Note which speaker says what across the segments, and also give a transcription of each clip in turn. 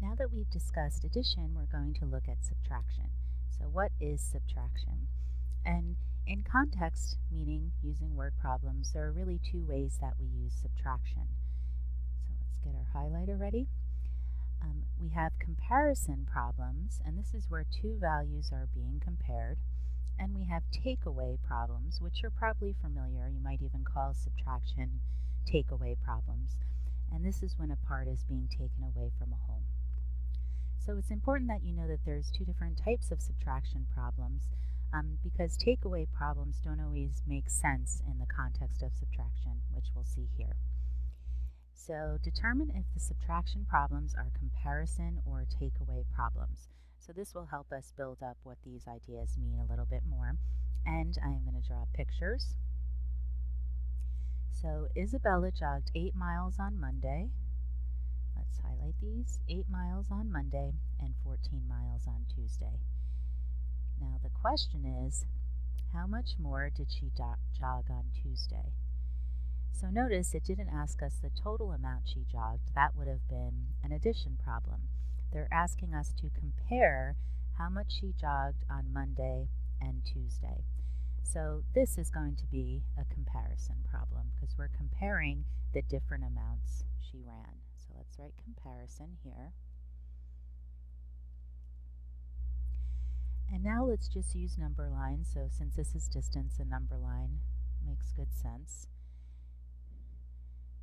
Speaker 1: Now that we've discussed addition, we're going to look at subtraction. So what is subtraction? And in context, meaning using word problems, there are really two ways that we use subtraction. So let's get our highlighter ready. We have comparison problems, and this is where two values are being compared. And we have takeaway problems, which are probably familiar. You might even call subtraction takeaway problems. And this is when a part is being taken away from a whole. So it's important that you know that there's two different types of subtraction problems because takeaway problems don't always make sense in the context of subtraction, which we'll see here. So determine if the subtraction problems are comparison or takeaway problems. So this will help us build up what these ideas mean a little bit more. And I am going to draw pictures. So Isabella jogged 8 miles on Monday. Let's highlight these. 8 miles on Monday and 14 miles on Tuesday. Now the question is, how much more did she jog on Tuesday? So notice it didn't ask us the total amount she jogged. That would have been an addition problem. They're asking us to compare how much she jogged on Monday and Tuesday. So this is going to be a comparison problem because we're comparing the different amounts she ran. So let's write comparison here. And now let's just use number lines. So since this is distance, a number line makes good sense.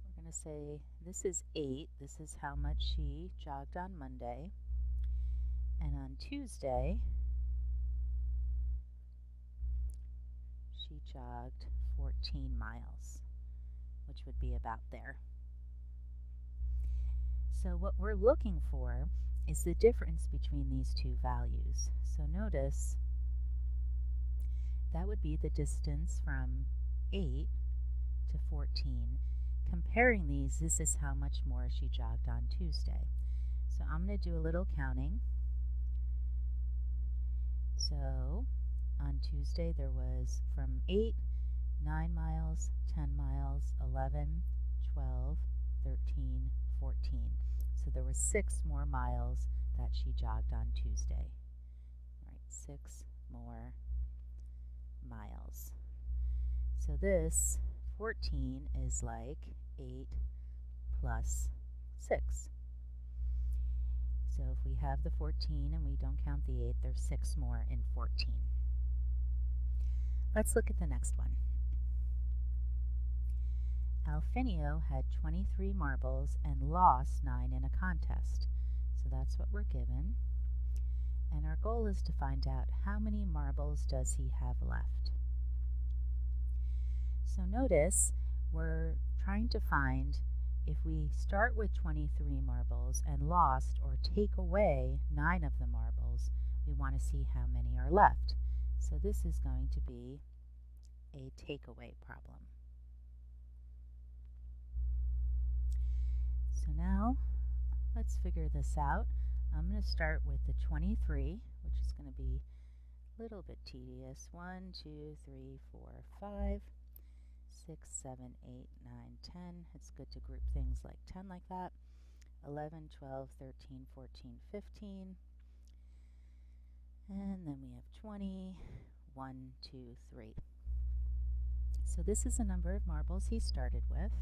Speaker 1: We're going to say this is 8. This is how much she jogged on Monday. And on Tuesday, she jogged 14 miles, which would be about there. So what we're looking for is the difference between these two values. So notice that would be the distance from 8 to 14. Comparing these, this is how much more she jogged on Tuesday. So I'm going to do a little counting. So on Tuesday there was from 8, 9 miles, 10 miles, 11, 12, 13, 14. So there were 6 more miles that she jogged on Tuesday. Right, 6 more miles. So this 14 is like 8 plus 6. So if we have the 14 and we don't count the 8, there's 6 more in 14. Let's look at the next one. Alfinio had 23 marbles and lost 9 in a contest. So that's what we're given. And our goal is to find out how many marbles does he have left. So notice we're trying to find if we start with 23 marbles and lost or take away 9 of the marbles, we want to see how many are left. So this is going to be a takeaway problem. So now let's figure this out. I'm going to start with the 23, which is going to be a little bit tedious. 1, 2, 3, 4, 5, 6, 7, 8, 9, 10. It's good to group things like 10 like that. 11, 12, 13, 14, 15. And then we have 20, 1, 2, 3. So this is the number of marbles he started with.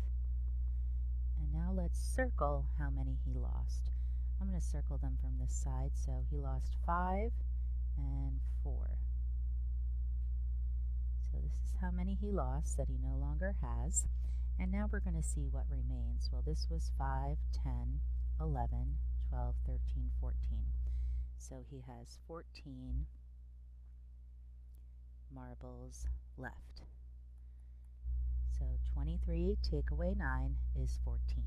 Speaker 1: And now let's circle how many he lost. I'm going to circle them from this side. So he lost 5 and 4. So this is how many he lost that he no longer has. And now we're going to see what remains. Well, this was 5, 10, 11, 12, 13, 14. So he has 14 marbles left. So 23 take away 9 is 14.